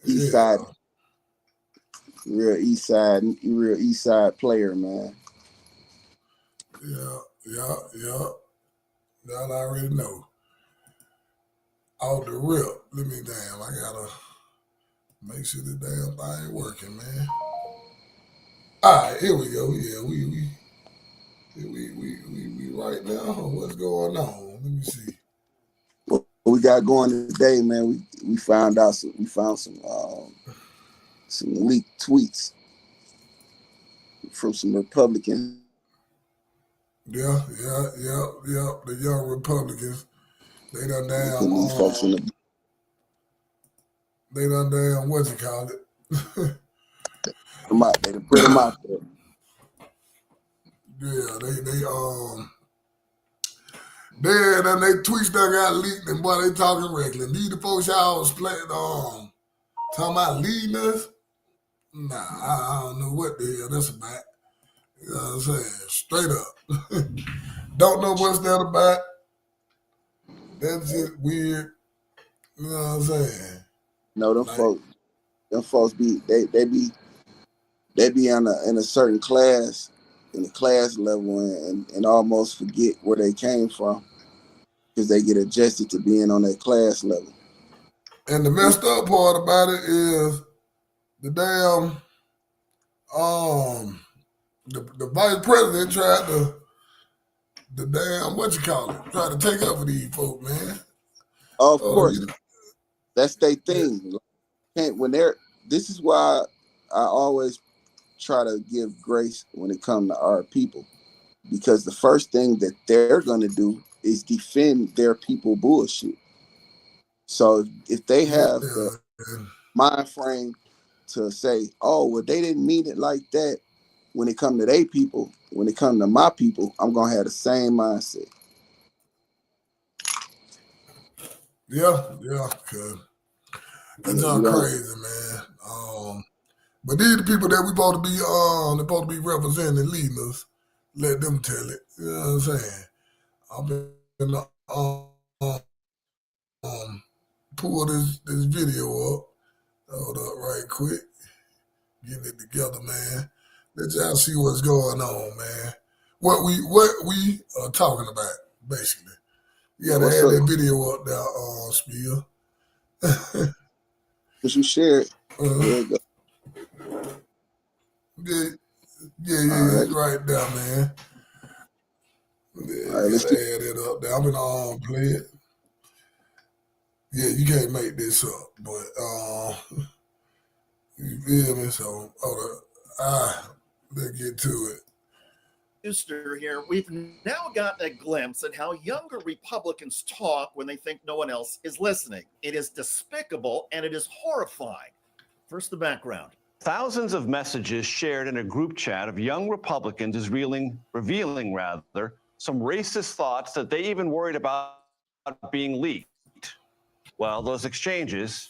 East Yeah. Side, real East Side player, man. Yeah. Y'all already know. Off the rip. Let me damn. I gotta make sure the damn thing working, man. All right, here we go. Yeah, we right now. What's going on? Let me see. What we got going today, man? We found some leaked tweets from some Republicans. Yeah. The young Republicans, they done damn. These folks in the They done damn. What you call it? they done put them out there. Yeah, they tweets done got leaked and boy they talking regular. These the folks y'all was playing talking about leading us. Nah, I don't know what the hell that's about. You know what I'm saying? Straight up. Don't know what's that about. That's just weird. You know what I'm saying? No, them folks be they be in a certain class, in the class level, and almost forget where they came from because they get adjusted to being on that class level. And the messed up part about it is the damn the vice president tried to the damn what you call it, try to take up for these folk, man. Of Oh, course, that's their yeah. thing. This is why I always try to give grace when it comes to our people, because the first thing that they're going to do is defend their people bullshit. So if they have the mind frame to say, oh, well, they didn't mean it like that when it come to their people, when it come to my people, I'm going to have the same mindset. Yeah, cause that's all crazy, man. But these are the people that we supposed to be representing and leading us. Let them tell it. You know what I'm saying? I'm gonna pull this video up. Hold up right quick. Getting it together, man. Let y'all see what's going on, man. What we are talking about, basically. You gotta add that video up there, Spiel. Because you share it. There you go. Yeah, it's right there, man. Yeah, All right, you gotta add it up there. I'm gonna play it. Yeah, you can't make this up, but you feel me? So let's get to it. Brewster here. We've now got a glimpse at how younger Republicans talk when they think no one else is listening. It is despicable and it is horrifying. First, the background. Thousands of messages shared in a group chat of young Republicans is revealing some racist thoughts that they even worried about being leaked. Well, those exchanges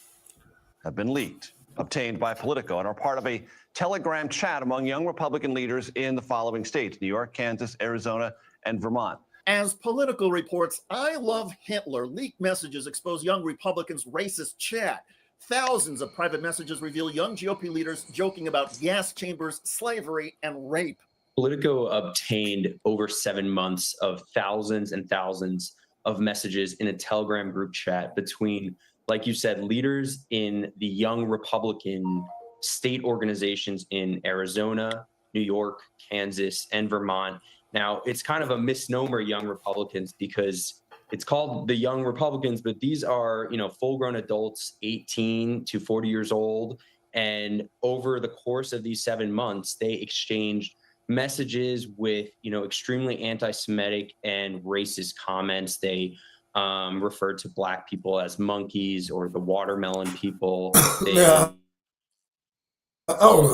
have been leaked, obtained by Politico, and are part of a Telegram chat among young Republican leaders in the following states: New York, Kansas, Arizona, and Vermont. As Politico reports, I Love Hitler leaked messages expose young Republicans' racist chat. Thousands of private messages reveal young GOP leaders joking about gas chambers, slavery, and rape. Politico obtained over 7 months of thousands and thousands of messages in a Telegram group chat between, like you said, leaders in the young Republican state organizations in Arizona, New York, Kansas, and Vermont. Now, it's kind of a misnomer, young Republicans, because it's called the Young Republicans, but these are, full-grown adults, 18 to 40 years old. And over the course of these 7 months, they exchanged messages with, extremely anti-Semitic and racist comments. They referred to Black people as monkeys or the watermelon people. They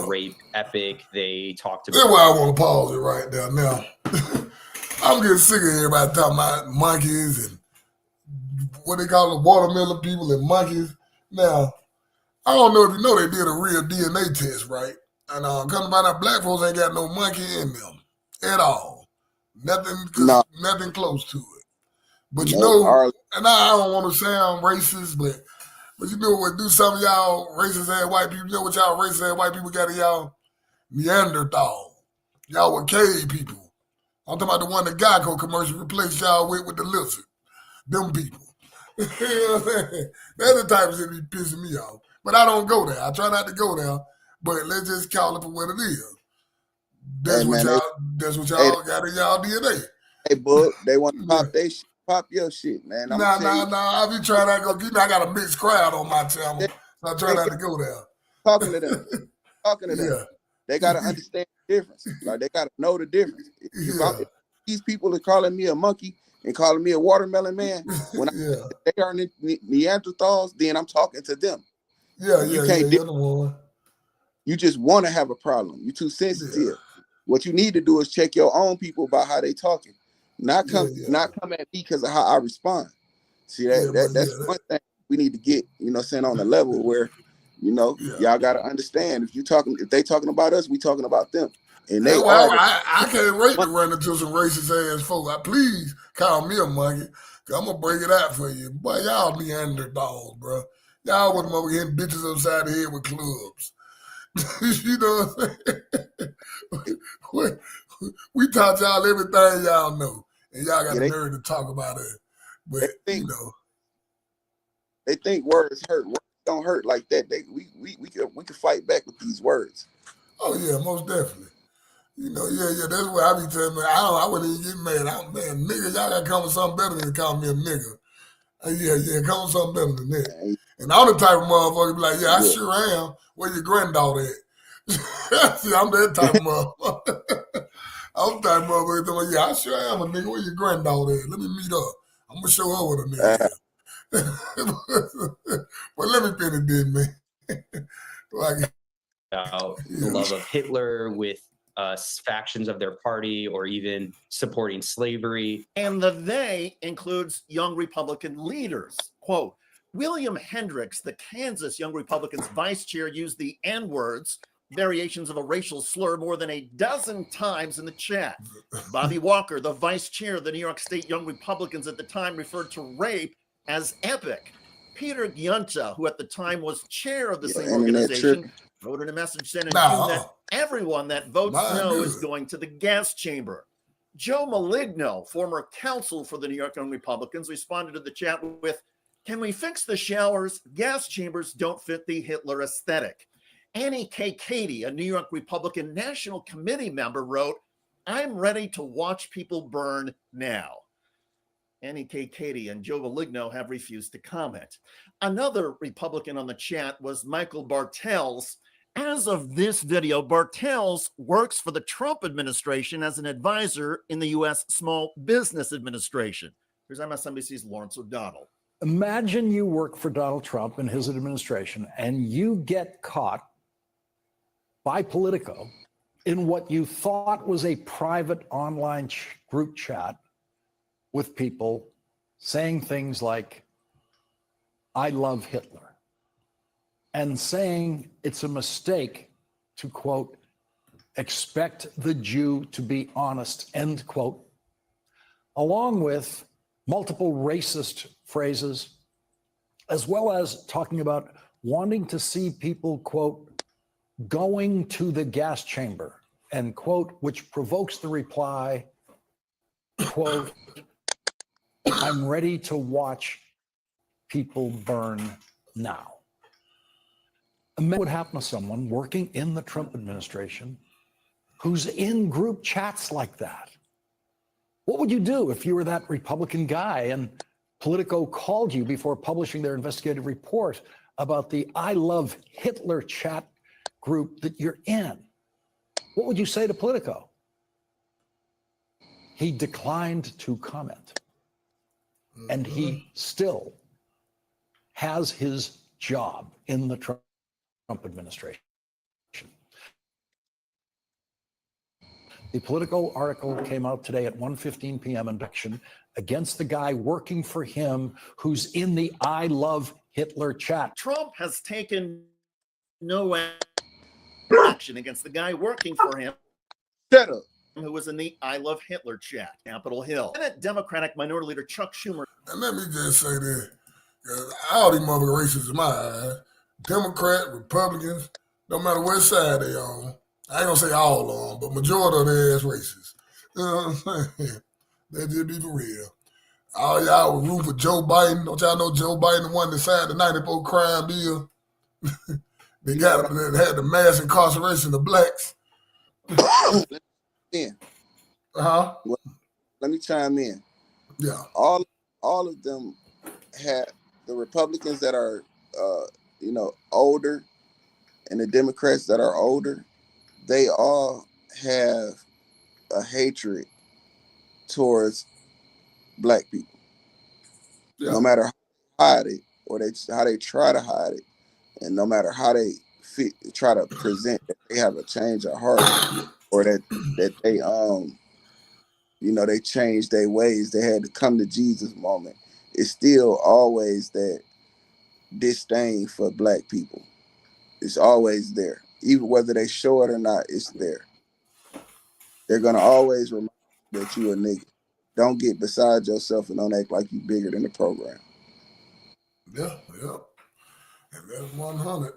rape epic. They talked about. That's why I want to pause it right there. Now, I'm getting sick of everybody talking about monkeys and what they call the watermelon people and monkeys. Now, I don't know if you know they did a real DNA test, right? And coming by that, Black folks ain't got no monkey in them at all. Nothing close to it. But and I don't want to sound racist, but But you know what? Do some of y'all racist ass white people? You know what y'all racist ass white people got in y'all? Neanderthal. Y'all were cave people. I'm talking about the one the Geico commercial replaced y'all with the lizard. Them people. You know what I'm saying? That's the type of shit be pissing me off. But I don't go there. I try not to go there. But let's just call it for what it is. That's Hey, what man, y'all got in y'all DNA. Hey, Book, they want to pop they shit. Pop your shit, man. I'm Nah. telling you, I be trying not to go. You know, I got a mixed crowd on my channel, so I try not to go there. talking to them. Talking to them. Yeah. They got to understand the difference. Like, they got to know the difference. If these people are calling me a monkey and calling me a watermelon man, when they are Neanderthals, then I'm talking to them. You can't you're the one. You just want to have a problem. You're too sensitive. What you need to do is check your own people about how they talking. Not come at me because of how I respond. See, that's one thing we need to get, you know, saying on the level where, you know, y'all got to understand if they talking about us, we talking about them. And they I can't wait to run into some racist ass folk. Please call me a monkey. I'm going to break it out for you. Boy, y'all Neanderthals, bro. Y'all was over hitting bitches upside the head with clubs. You know what I'm saying? We taught y'all everything y'all know. And y'all got the nerve to talk about it. But, you know. They think words hurt. Words don't hurt like that. We can fight back with these words. Oh, yeah, most definitely. You know, that's what I be telling me. I wouldn't even get mad. Man, nigga, y'all got to come with something better than to call me a nigga. Come with something better than that. And I'm the type of motherfucker be like, I sure am. Where your granddaughter at? See, I'm that type of motherfucker. I'm the type of motherfucker that I sure am a nigga. Where your granddaughter at? Let me meet up. I'm going to show her what a nigga is. But let me finish this, man. The love of Hitler with factions of their party or even supporting slavery. And the they includes young Republican leaders. Quote, William Hendricks, the Kansas Young Republicans vice chair, used the N-words, variations of a racial slur, more than a dozen times in the chat. Bobby Walker, the vice chair of the New York State Young Republicans at the time, referred to rape as epic. Peter Giunta, who at the time was chair of the same organization, wrote in a message saying that everyone that votes no is going to the gas chamber. Joe Maligno, former counsel for the New York Young Republicans, responded to the chat with, can we fix the showers? Gas chambers don't fit the Hitler aesthetic. Annie K. Cady, a New York Republican National Committee member, wrote, I'm ready to watch people burn now. Annie K. Cady and Joe Maligno have refused to comment. Another Republican on the chat was Michael Bartels. As of this video, Bartels works for the Trump administration as an advisor in the U.S. Small Business Administration. Here's MSNBC's Lawrence O'Donnell. Imagine you work for Donald Trump and his administration, and you get caught by Politico in what you thought was a private online group chat with people saying things like, I love Hitler, and saying it's a mistake to, quote, expect the Jew to be honest, end quote, along with multiple racist phrases, as well as talking about wanting to see people, quote, going to the gas chamber, end quote, which provokes the reply, quote, I'm ready to watch people burn now. Imagine what would happen to someone working in the Trump administration who's in group chats like that. What would you do if you were that Republican guy and Politico called you before publishing their investigative report about the I Love Hitler chat group that you're in? What would you say to Politico? He declined to comment. And he still has his job in the Trump administration. The Politico article came out today at 1:15 p.m. induction against the guy working for him who's in the I Love Hitler chat. Trump has taken no action against the guy working for him. Shut up. Who was in the I Love Hitler chat, Capitol Hill. Senate Democratic Minority Leader Chuck Schumer. And let me just say this. All these motherfuckers racist in my eyes. Democrat, Republicans, no matter what side they on. I ain't gonna say all of them, but majority of their ass racist. You know what I'm saying? That just be for real. All y'all would root for Joe Biden. Don't y'all know Joe Biden the one that signed the 94 crime bill? They had the mass incarceration of blacks. Yeah. Uh-huh. Let me chime in. Yeah. All of them had the Republicans that are older and the Democrats that are older, they all have a hatred towards black people. Yeah. No matter how they hide it or how they try to hide it, and no matter how they try to present that they have a change of heart or that they they changed their ways, they had to come to Jesus moment. It's still always that disdain for black people. It's always there. Even whether they show it or not, it's there. They're gonna always remind you that you a nigga. Don't get beside yourself and don't act like you bigger than the program. Yeah. And that's 100.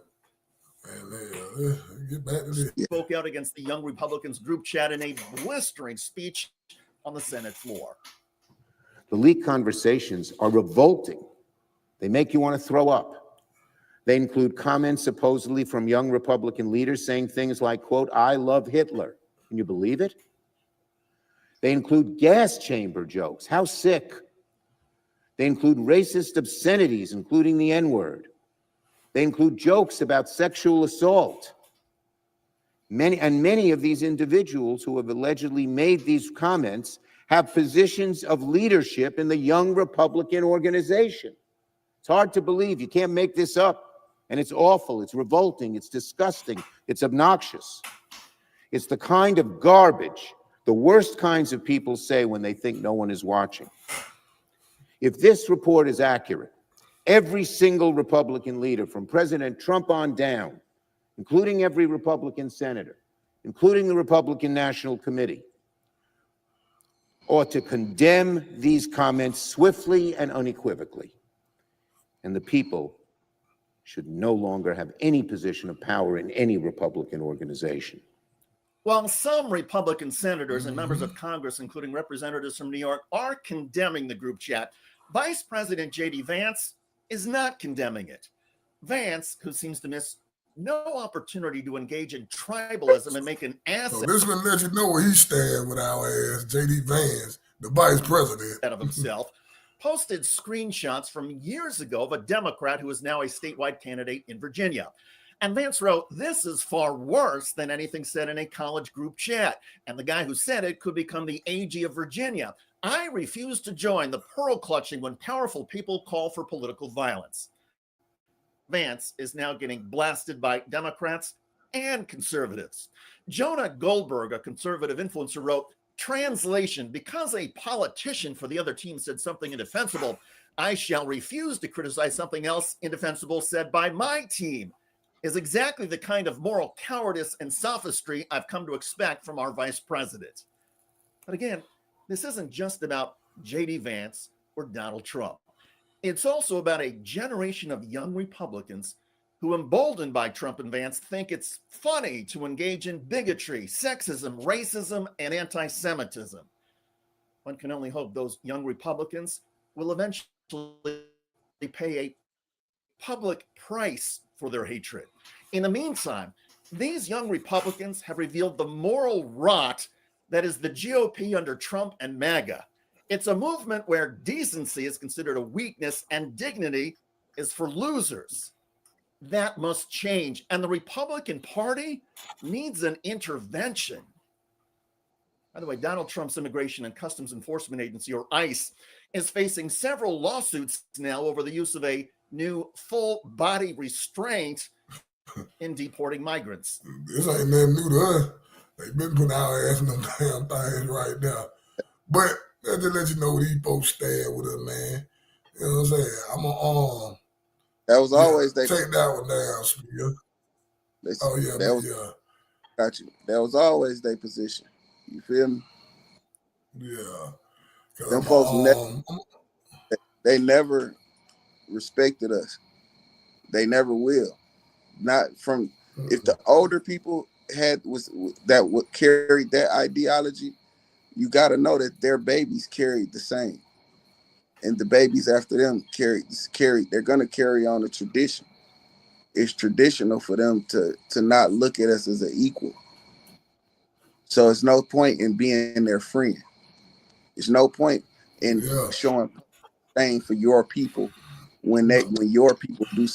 And get back to this. Spoke out against the Young Republicans group chat in a blistering speech on the Senate floor. The leaked conversations are revolting. They make you want to throw up. They include comments supposedly from young Republican leaders saying things like, quote, "I love Hitler." Can you believe it? They include gas chamber jokes. How sick. They include racist obscenities, including the N-word. They include jokes about sexual assault. Many of these individuals who have allegedly made these comments have positions of leadership in the Young Republican organization. It's hard to believe. You can't make this up. And it's awful. It's revolting. It's disgusting. It's obnoxious. It's the kind of garbage the worst kinds of people say when they think no one is watching. If this report is accurate, every single Republican leader from President Trump on down, including every Republican senator, including the Republican National Committee, ought to condemn these comments swiftly and unequivocally. And the people should no longer have any position of power in any Republican organization. While some Republican senators and members of Congress, including representatives from New York, are condemning the group chat, Vice President J.D. Vance is not condemning it. Vance, who seems to miss no opportunity to engage in tribalism and make an ass So this one let you know where he stand with our ass, J.D. Vance, the vice president. Of himself, posted screenshots from years ago of a Democrat who is now a statewide candidate in Virginia. And Vance wrote, "This is far worse than anything said in a college group chat. And the guy who said it could become the AG of Virginia. I refuse to join the pearl clutching when powerful people call for political violence." Vance is now getting blasted by Democrats and conservatives. Jonah Goldberg, a conservative influencer, wrote, "Translation, because a politician for the other team said something indefensible, I shall refuse to criticize something else indefensible said by my team," is exactly the kind of moral cowardice and sophistry I've come to expect from our vice president. But again, this isn't just about J.D. Vance or Donald Trump. It's also about a generation of young Republicans who, emboldened by Trump and Vance, think it's funny to engage in bigotry, sexism, racism, and anti-Semitism. One can only hope those young Republicans will eventually pay a public price for their hatred. In the meantime, these young Republicans have revealed the moral rot that is the GOP under Trump and MAGA. It's a movement where decency is considered a weakness and dignity is for losers. That must change, and the Republican Party needs an intervention. By the way, Donald Trump's Immigration and Customs Enforcement Agency, or ICE, is facing several lawsuits now over the use of a new full body restraint in deporting migrants. This ain't nothing new to us. They've been putting our ass in them damn things right now. But that just let you know where these folks stand with us, man. You know what I'm saying? I'm on That was always they take that one down, Spear. Oh yeah, that was, yeah. got you. That was always their position. You feel me? Yeah. Them folks they never respected us. They never will. Not from if the older people would carry that ideology, you got to know that their babies carried the same, and the babies after them they're going to carry on the tradition. It's traditional for them to not look at us as an equal. So it's no point in being their friend. There's no point in showing pain for your people when your people do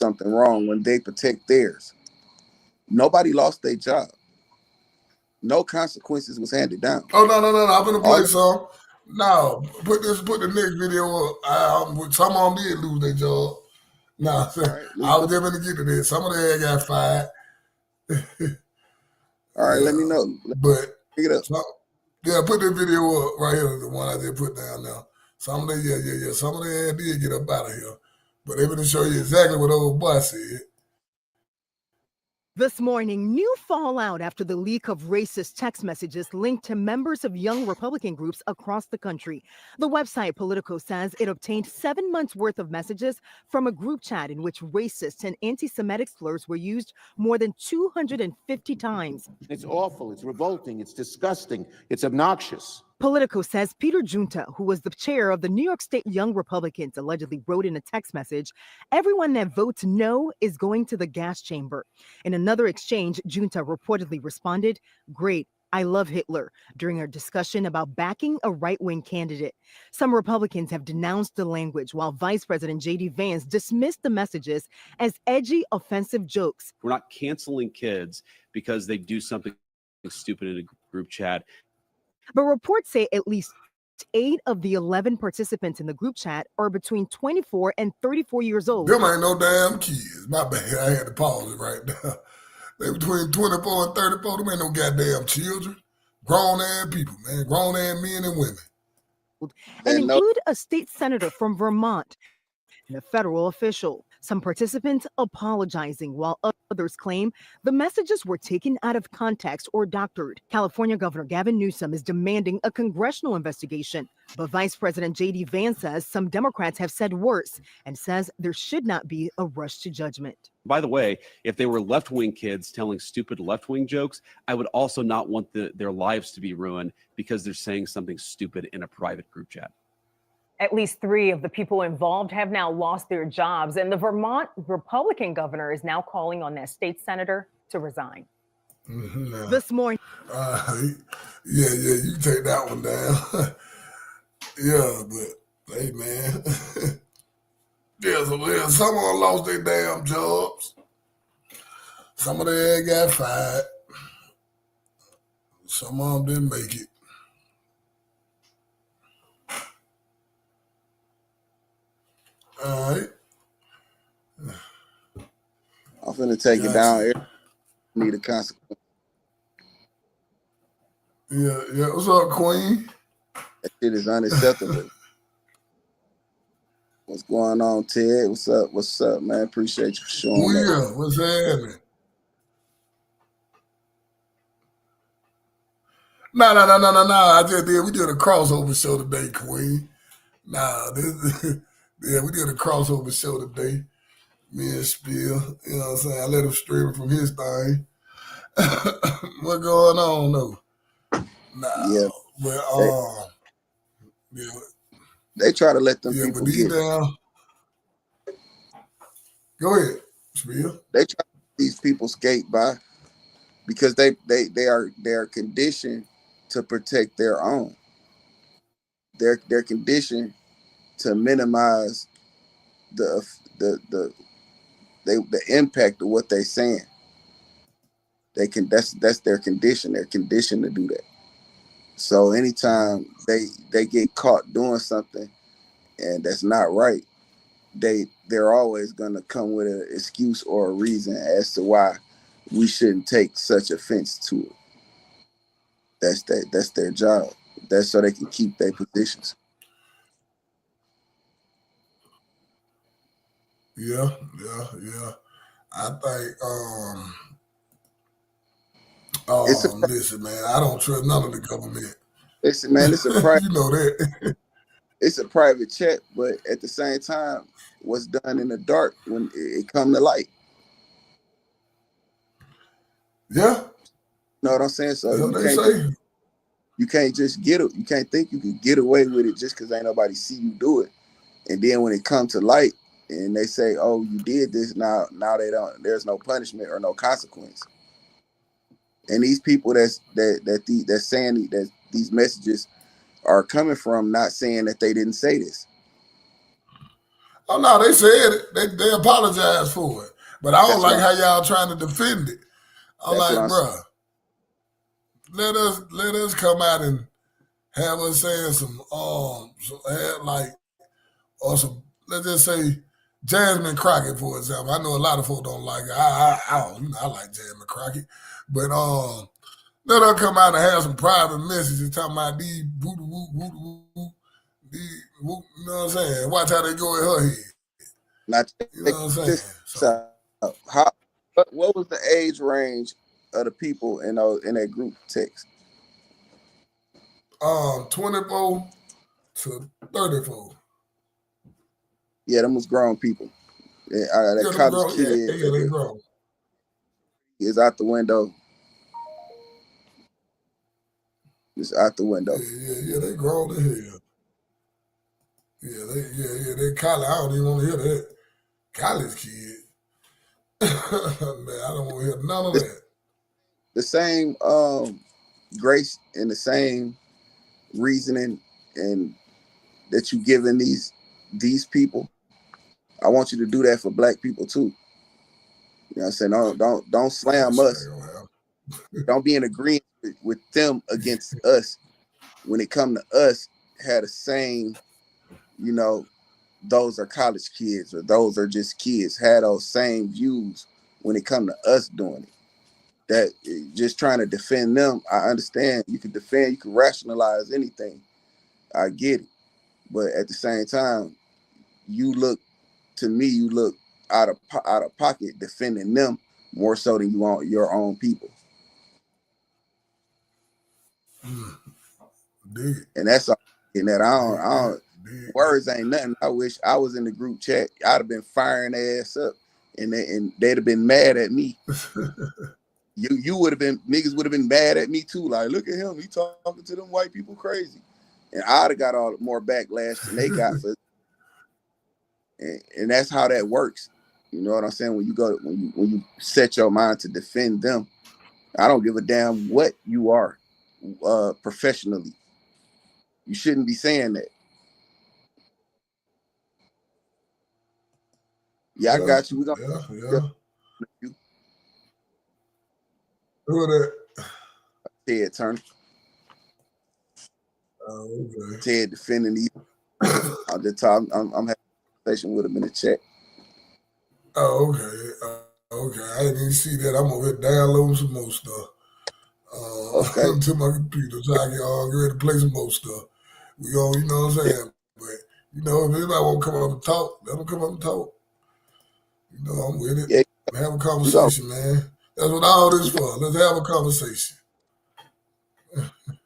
something wrong, when they protect theirs. Nobody lost their job. No consequences was handed down. Oh no! I'm gonna play some. No, put the next video up. Some of them did lose their job. No, right, I was never gonna get to this. Some of them got fired. All right, let me know. But pick it up. Put the video up right here. The one I did put down now. Some of them, yeah. Some of them did get up out of here. But they gonna show you exactly what old boy said. This morning, new fallout after the leak of racist text messages linked to members of young Republican groups across the country. The website Politico says it obtained 7 months' worth of messages from a group chat in which racist and anti-Semitic slurs were used more than 250 times. It's awful. It's revolting. It's disgusting. It's obnoxious. Politico says Peter Junta, who was the chair of the New York State Young Republicans, allegedly wrote in a text message, "Everyone that votes no is going to the gas chamber." In another exchange, Junta reportedly responded, "Great, I love Hitler," during a discussion about backing a right-wing candidate. Some Republicans have denounced the language, while Vice President J.D. Vance dismissed the messages as edgy, offensive jokes. We're not canceling kids because they do something stupid in a group chat. But reports say at least 8 of the 11 participants in the group chat are between 24 and 34 years old. Them ain't no damn kids. My bad. I had to pause it right now. They between 24 and 34. Them ain't no goddamn children. Grown-ass people, man. Grown-ass men and women. And include a state senator from Vermont and a federal official. Some participants apologizing, while others claim the messages were taken out of context or doctored. California Governor Gavin Newsom is demanding a congressional investigation, but Vice President J.D. Vance says some Democrats have said worse and says there should not be a rush to judgment. By the way, if they were left-wing kids telling stupid left-wing jokes, I would also not want their lives to be ruined because they're saying something stupid in a private group chat. At least 3 of the people involved have now lost their jobs, and the Vermont Republican governor is now calling on that state senator to resign. Mm-hmm. This morning. Yeah, you take that one down. Yeah, but hey, man. So some of them lost their damn jobs. Some of them got fired. Some of them didn't make it. All right. I'm finna take it down. Need a consequence. Yeah. What's up, Queen? That shit is unacceptable. What's going on, Ted? What's up, man? Appreciate you for showing up. What's happening? No. I just did. We did a crossover show today, Queen. We did a crossover show today. Me and Spiel, you know what I'm saying? I let him stream it from his thing. What going on, though? Yeah. But, they try to let them people get down. Go ahead, Spiel. They try to let these people skate by because they are conditioned to protect their own. They're conditioned to minimize the impact of what they're saying. That's their condition. They're conditioned to do that. So anytime they get caught doing something and that's not right, they're always gonna come with an excuse or a reason as to why we shouldn't take such offense to it. That's their job. That's so they can keep their positions. Yeah. I think, listen, man, I don't trust none of the government. Listen, man, it's a private. You know that. it's a private chat, but at the same time, what's done in the dark when it come to light. Yeah, You know what I'm saying? So that's what you they can't say. you can't just get it. You can't think you can get away with it just because ain't nobody see you do it. And then when it comes to light and they say, "Oh, you did this," now they don't. There's no punishment or no consequence. And these people that's saying that these messages are coming from, not saying that they didn't say this. Oh no, they said it. They apologized for it. But I don't That's like what how y'all trying to defend it. I'm that's what like, I'm bruh, let us come out and have us saying some like or some, let's just say Jasmine Crockett, for example. I know a lot of folk don't like her. I like Jasmine Crockett. But let her come out and have some private messages talking about these woo woo woo woo these woo, you know what I'm saying? Watch how they go in her head. Not You know what I'm saying? this. So How? What was the age range of the people in that group text? 24 to 34. Yeah, them was grown people. That Yeah, them college grown. kid Yeah, they grown. is out the window. It's out the window. Yeah, they grown as hell. They college. I don't even want to hear that. College kid. Man, I don't want to hear none of that. The same grace and the same reasoning and that you giving these people. I want you to do that for black people too. You know what I'm saying? Don't slam us. Don't be in agreement with them against us. When it come to us, had the same, you know, those are college kids or those are just kids, had those same views when it come to us doing it. That just trying to defend them, I understand. You can defend, you can rationalize anything. I get it. But at the same time, you look out of pocket defending them more so than you want your own people. And that's all. And that I don't words ain't nothing. I wish I was in the group chat. I'd have been firing their ass up, and they'd have been mad at me. You would have been, niggas would have been mad at me too. Like, look at him, he talking to them white people crazy, and I'd have got all more backlash than they got for. And that's how that works. You know what I'm saying? When you set your mind to defend them, I don't give a damn what you are professionally. You shouldn't be saying that. Yeah, I got you. We gonna Yeah. Who that? Ted Turner. Oh, okay. Ted defending these. I'm having a conversation with him in the chat. Oh, okay. Okay. I didn't even see that. I'm over here downloading some more stuff. Okay. To my computer so I can get ready to play some more stuff. We go, you know what I'm saying? But if anybody want to come up and talk, let them come up and talk. I'm with it. Yeah. Have a conversation, man. That's what all this for. Let's have a conversation.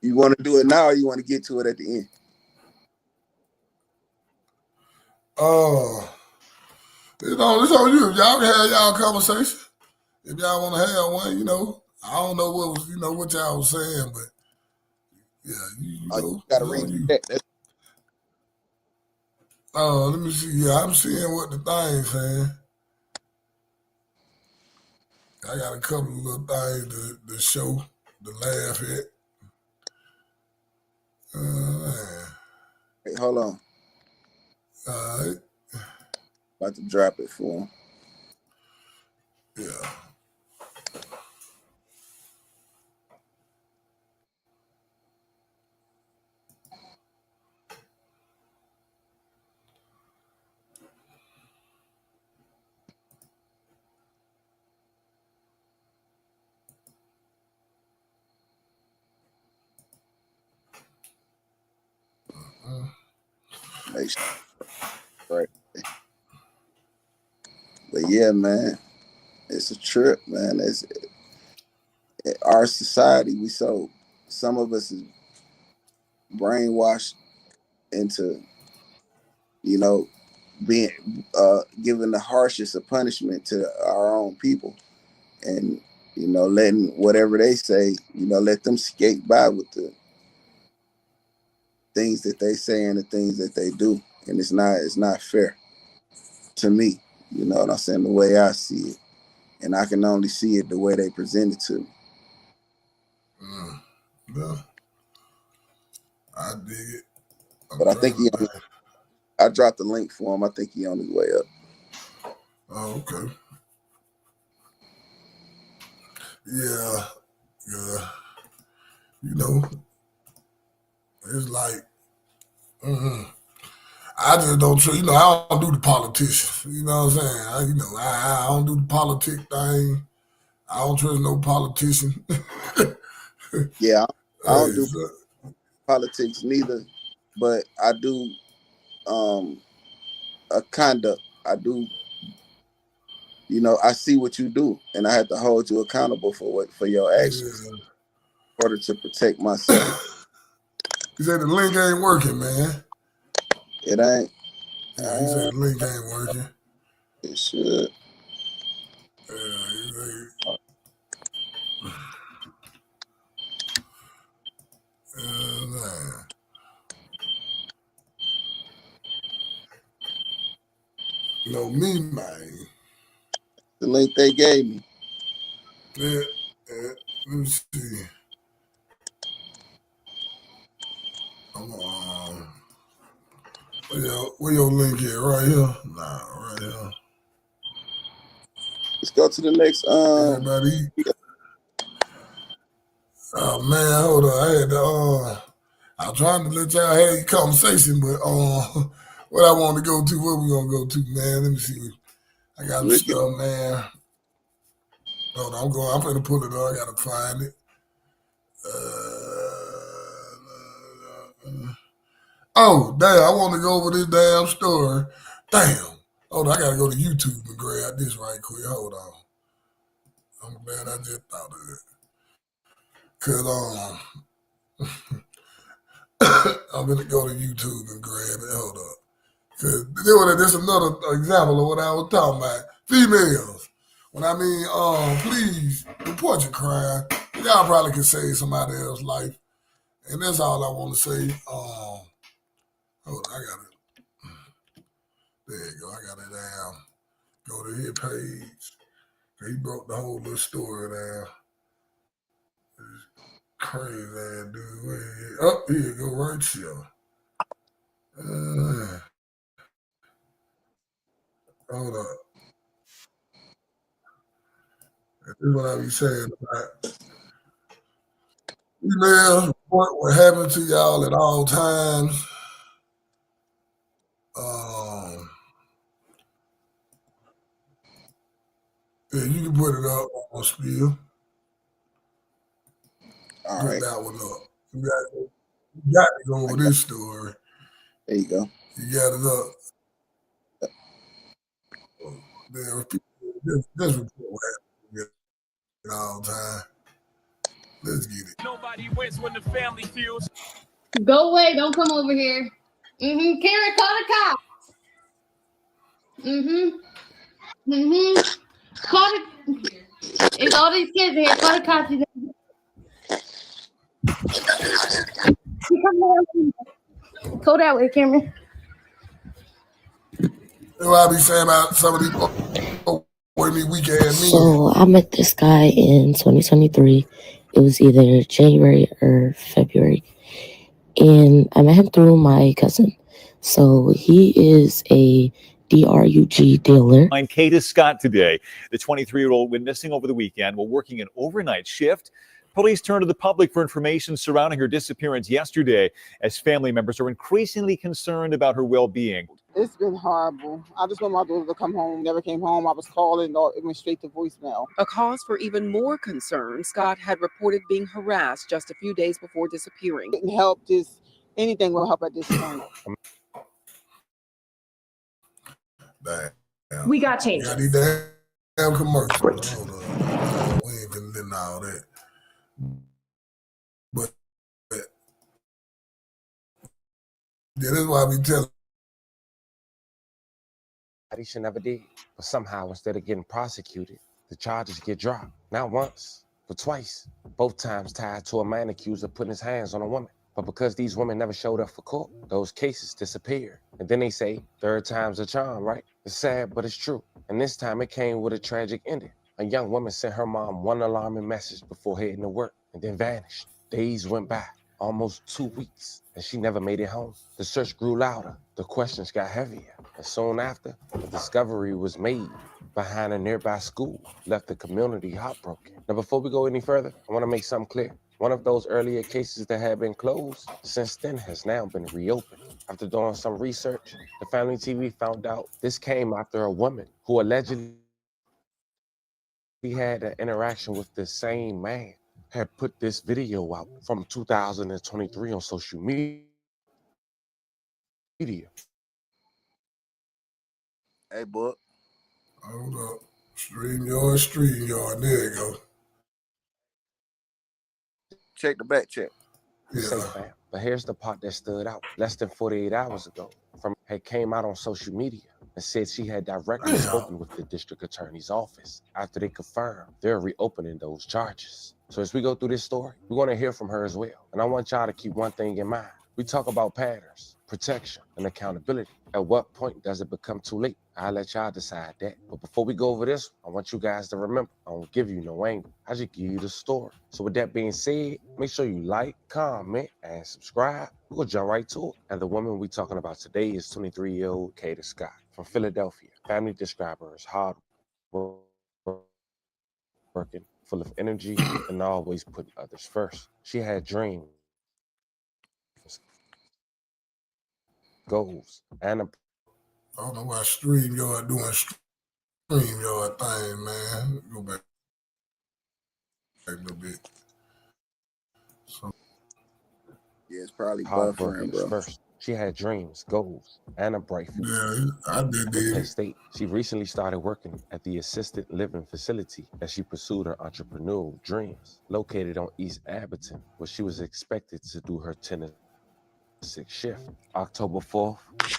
You want to do it now or you want to get to it at the end? It's on you. Y'all can have y'all conversation. If y'all want to have one, I don't know what y'all was saying, but yeah, you gotta read that. Let me see. Yeah, I'm seeing what the thing's saying. I got a couple of little things to show, to laugh at. Hey, hold on. All right. About to drop it for him. Yeah. Make sure. Right. But yeah, man, it's a trip, man. It's our society. Some of us is brainwashed into you know, being giving the harshest of punishment to our own people, and you know, letting whatever they say, you know, let them skate by with the things that they say and the things that they do, and it's not fair to me. You know what I'm saying? The way I see it, and I can only see it the way they present it to me. Yeah, I dig it. But I think I dropped the link for him. I think he on his way up. Oh, okay. Yeah. You know, it's like, I just don't trust. You know, I don't do the politicians. You know what I'm saying? I don't do the politic thing. I don't trust no politician. Yeah, I don't do so, politics neither, but I do a conduct. I do, you know, I see what you do, and I have to hold you accountable for your actions in order to protect myself. He said the link ain't working, man. It ain't. Yeah, he said the link ain't working. It should. No, me, man. The link they gave me. Yeah, let me see. Where your link at? Right here? Nah, right here. Let's go to the next. Everybody. Oh man, hold on. I had to. I'm trying to let y'all have a conversation, but what I want to go to, where we gonna go to, man? Let me see. I got some stuff, man. Hold on, I'm gonna pull it up. I gotta find it. Oh, damn! I want to go over this damn story. Damn. Hold on, I gotta go to YouTube and grab this right quick. Hold on. I'm glad I just thought of it. Cause I'm gonna go to YouTube and grab it. Hold up. Cause this is another example of what I was talking about. Females. When I mean, please report your crime. Y'all probably can save somebody else's life. And that's all I want to say. Hold on, I got it. There you go. I got it down. Go to his page. He broke the whole little story down. Crazy ass dude. Oh, here you go, right here. Hold up. This is what I be saying about emails, report what happened to y'all at all times. Yeah, you can put it up on Spill. All Put right. that one up. You got to go over this story. There you go. You got it up. There, this report what happened at all time. Let's get it. Nobody wins when the family feels. Go away. Don't come over here. Karen, call the cops. Call the... It's all these kids here. Call the cops. Go that way, Cameron. What I be saying about some of these weak ass men. So I met this guy in 2023. It was either January or February. And I met him through my cousin. So he is a DRUG dealer. I'm Kata Scott today. The 23-year-old went missing over the weekend while working an overnight shift. Police turned to the public for information surrounding her disappearance yesterday as family members are increasingly concerned about her well-being. It's been horrible. I just want my daughter to come home. Never came home. I was calling, it went straight to voicemail. A cause for even more concern. Scott had reported being harassed just a few days before disappearing. Didn't help. Just anything will help at this point. Damn. We got changes. Got these damn commercials. Hold on. We ain't been doing all that. But yeah, that's why I be telling she never did. But somehow, instead of getting prosecuted, the charges get dropped. Not once, but twice. Both times tied to a man accused of putting his hands on a woman. But because these women never showed up for court, those cases disappeared. And then they say, third time's a charm, right? It's sad, but it's true. And this time it came with a tragic ending. A young woman sent her mom one alarming message before heading to work and then vanished. Days went by, almost 2 weeks, and she never made it home. The search grew louder. The questions got heavier. And soon after, the discovery was made behind a nearby school, left the community heartbroken. Now, before we go any further, I want to make something clear. One of those earlier cases that had been closed since then has now been reopened. After doing some research, the Family TV found out this came after a woman who allegedly had an interaction with the same man had put this video out from 2023 on social media. Hey, Book. Hold up. StreamYard. There you go. Check the back check. Safe, fam. But here's the part that stood out. Less than 48 hours ago, had came out on social media and said she had directly spoken with the district attorney's office after they confirmed they're reopening those charges. So as we go through this story, we want to hear from her as well. And I want y'all to keep one thing in mind. We talk about patterns, protection, and accountability. At what point does it become too late? I'll let y'all decide that. But before we go over this, I want you guys to remember, I don't give you no angle. I just give you the story. So with that being said, make sure you like, comment, and subscribe. We'll jump right to it. And the woman we're talking about today is 23-year-old Kata Scott from Philadelphia. Family describe her as hard working, full of energy, and always putting others first. She had dreams, goals, and a I don't know why StreamYard doing StreamYard thing, man. Go back a little bit. So, yeah, it's probably hard buffering, bro. First. She had dreams, goals, and a bright future. Yeah, I did. State. She recently started working at the assisted living facility as she pursued her entrepreneurial dreams. Located on East Abington, where she was expected to do her 10 to 6 shift. October 4th,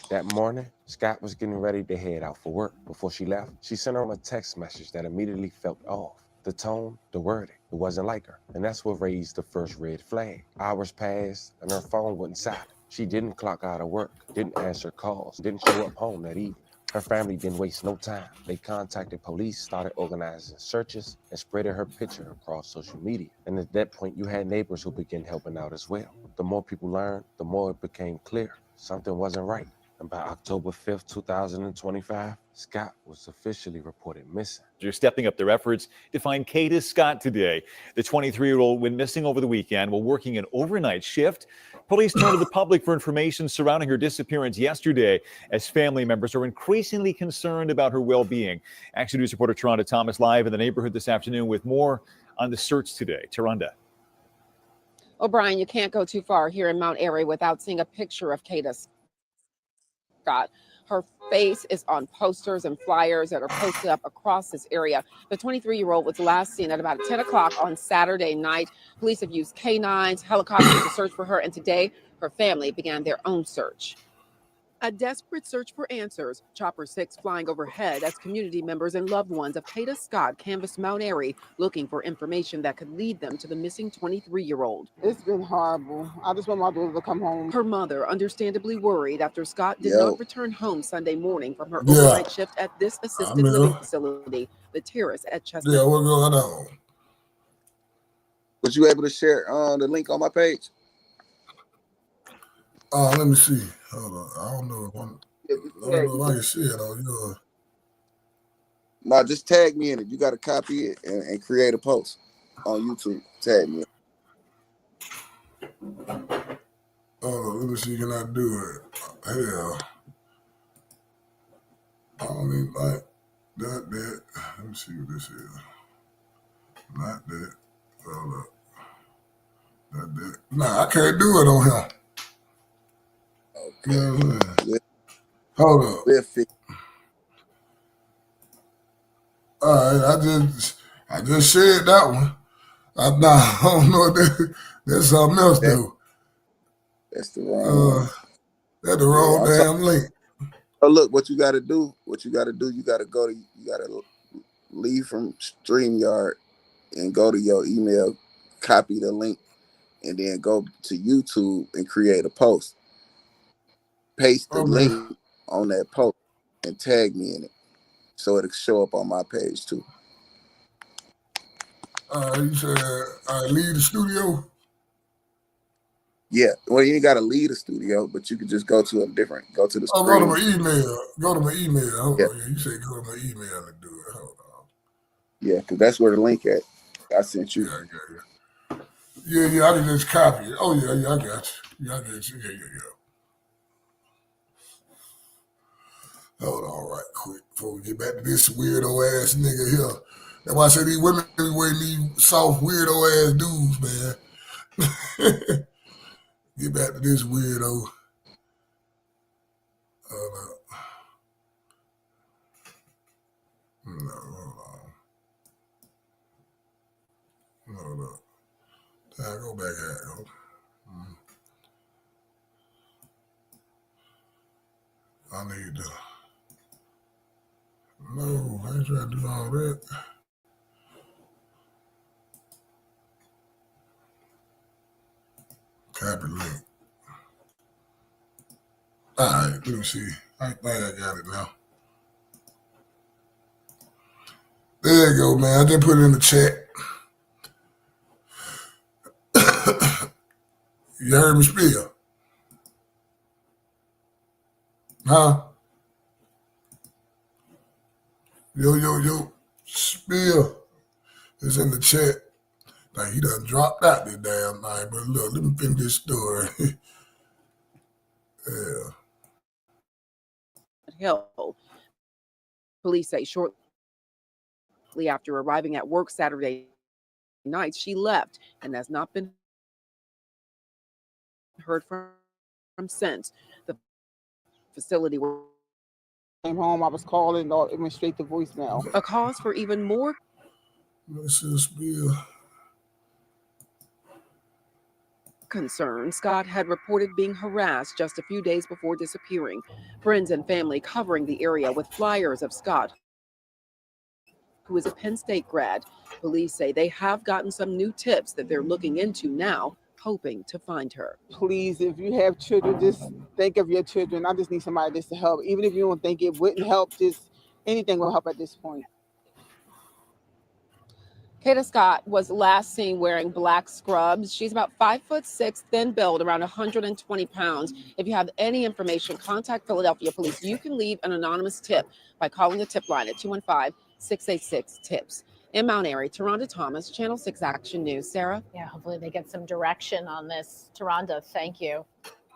that morning, Scott was getting ready to head out for work. Before she left, she sent her a text message that immediately felt off. The tone, the wording, it wasn't like her. And that's what raised the first red flag. Hours passed and her phone wasn't silent. She didn't clock out of work, didn't answer calls, didn't show up home that evening. Her family didn't waste no time. They contacted police, started organizing searches, and spreading her picture across social media. And at that point, you had neighbors who began helping out as well. The more people learned, the more it became clear something wasn't right. And by October 5th, 2025, Scott was officially reported missing. You're stepping up their efforts to find Kata Scott today. The 23-year-old went missing over the weekend while working an overnight shift. Police turned to the public for information surrounding her disappearance yesterday as family members are increasingly concerned about her well-being. Action News reporter Taronda Thomas live in the neighborhood this afternoon with more on the search today. Taronda. O'Brien, you can't go too far here in Mount Airy without seeing a picture of Kata Scott. Her face is on posters and flyers that are posted up across this area. The 23-year-old was last seen at about 10 o'clock on Saturday night. Police have used canines, helicopters to search for her, and today her family began their own search. A desperate search for answers. Chopper 6 flying overhead as community members and loved ones of Kata Scott canvassed Mount Airy, looking for information that could lead them to the missing 23-year-old. It's been horrible. I just want my daughter to come home. Her mother, understandably worried after Scott did not return home Sunday morning from her overnight shift at this assisted living facility, the Terrace at Chester. Yeah, what's going on? Was you able to share the link on my page? Let me see. Hold on. I don't know if I can see it on yours. No, just tag me in it. You got to copy it and create a post on YouTube. Tag me. Let me see. Can I do it? Hell. I don't even like that. Let me see what this is. Not that. Hold up. Not that. Nah, I can't do it on him. Okay. Hold up. All right, I just shared that one. I don't know if that's something else though. That's the wrong. That's the wrong damn link. Oh, look, what you got to do, you got to leave from StreamYard and go to your email, copy the link, and then go to YouTube and create a post. Paste the link on that post and tag me in it, so it'll show up on my page too. You said leave the studio? Yeah, well, you ain't got to leave the studio, but you could just go to the screen. Go to my email. Go to my email. Hold on. Yeah, you say go to my email and do it. Hold on. Yeah, because that's where the link at. I sent you. Yeah, I can just copy it. Oh, yeah, I got you. Yeah, I got you. Yeah. Hold on right quick before we get back to this weirdo ass nigga here. That's why I say these women wear these soft weirdo ass dudes, man. Get back to this weirdo. No, hold on. Go back at it. I need to. No, I ain't trying to do all that. Copy link. All right, let me see. I think I got it now. There you go, man. I just put it in the chat. You heard me spill? Huh? Yo. Spill is in the chat. Like, he done dropped out this damn night. But look, let me finish this story. Yeah. Hill. Police say shortly after arriving at work Saturday night, she left and has not been heard from since. The facility where came home, I was calling, it went straight to voicemail. A cause for even more concern. Scott had reported being harassed just a few days before disappearing. Friends and family covering the area with flyers of Scott, who is a Penn State grad. Police say they have gotten some new tips that they're looking into now, hoping to find her. Please, if you have children, just think of your children. I just need somebody just to help. Even if you don't think it wouldn't help, just anything will help at this point. Kata Scott was last seen wearing black scrubs. She's about 5'6", thin build, around 120 pounds. If you have any information, contact Philadelphia Police. You can leave an anonymous tip by calling the tip line at 215-686-TIPS. In Mount Airy, Taronda Thomas, Channel 6 Action News. Sarah? Yeah, hopefully they get some direction on this. Taronda, thank you.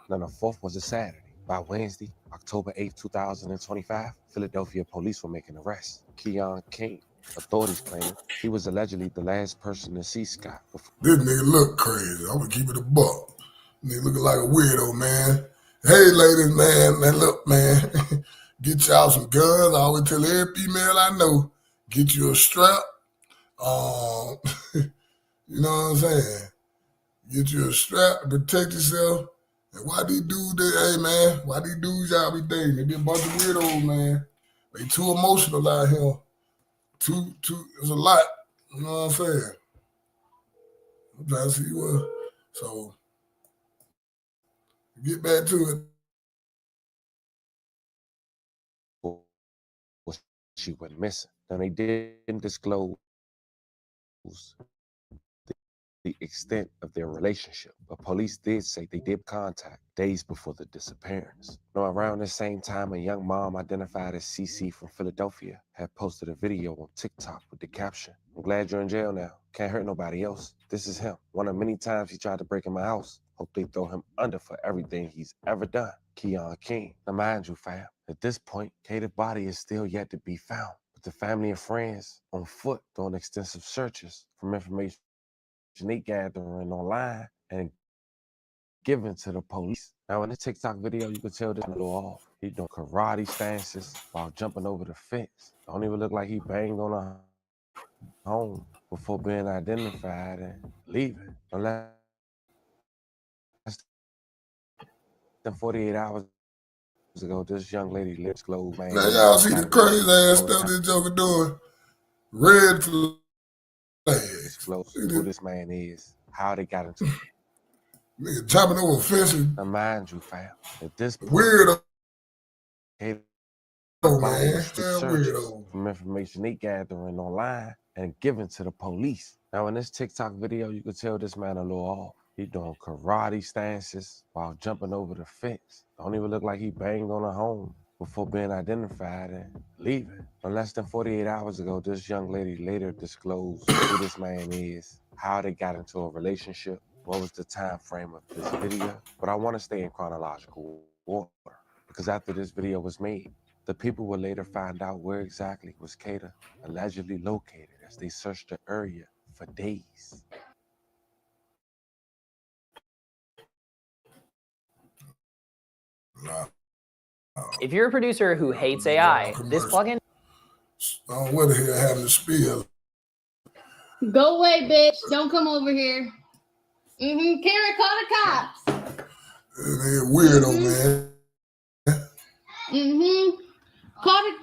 Now, the 4th was a Saturday. By Wednesday, October 8th, 2025, Philadelphia police were making arrests. Keon King. Authorities claim he was allegedly the last person to see Scott. This nigga look crazy. I'm gonna keep it a buck. Nigga looking like a weirdo, man. Hey, ladies, man, look, man. Get y'all some guns. I always tell every female I know, get you a strap. You know what I'm saying? Get you a strap to protect yourself. And why these dudes, hey, man, why these dudes y'all be dating? They be a bunch of weirdos, man. They too emotional out here. Too, it's a lot. You know what I'm saying? I'm trying to see what. So, get back to it. She went missing. Now, they didn't disclose the extent of their relationship, but police did say they did contact days before the disappearance. Now, around the same time, a young mom identified as CC from Philadelphia had posted a video on TikTok with the caption, "I'm glad you're in jail now. Can't hurt nobody else. This is him. One of many times he tried to break in my house. Hope they throw him under for everything he's ever done. Keon King." Now, mind you, fam, at this point, Kata's body is still yet to be found, but the family and friends on foot doing extensive searches from information they gathering online and given to the police. Now, in the TikTok video, you can tell this little off. He doing karate stances while jumping over the fence. Don't even look like he banged on a home before being identified and leaving. Less than 48 hours ago, this young lady lips glowed, man. Now y'all see the crazy ass stuff this Joker doing. Red flag. Who this man is, how they got into it. Nigga chopping over fences. Now mind you, fam, at this point, Weirdo. man. Weirdo. From information they gathering online and given to the police. Now in this TikTok video, you could tell this man a little off. He doing karate stances while jumping over the fence. Don't even look like he banged on a home before being identified and leaving. But less than 48 hours ago, this young lady later disclosed who this man is, how they got into a relationship, what was the time frame of this video. But I want to stay in chronological order because after this video was made, the people would later find out where exactly was Kata allegedly located as they searched the area for days. If you're a producer who hates AI, this plugin. Oh, what the hell happened to spill? Go away, bitch. Don't come over here. Karen, call the cops. They're weirdo, man. Call the.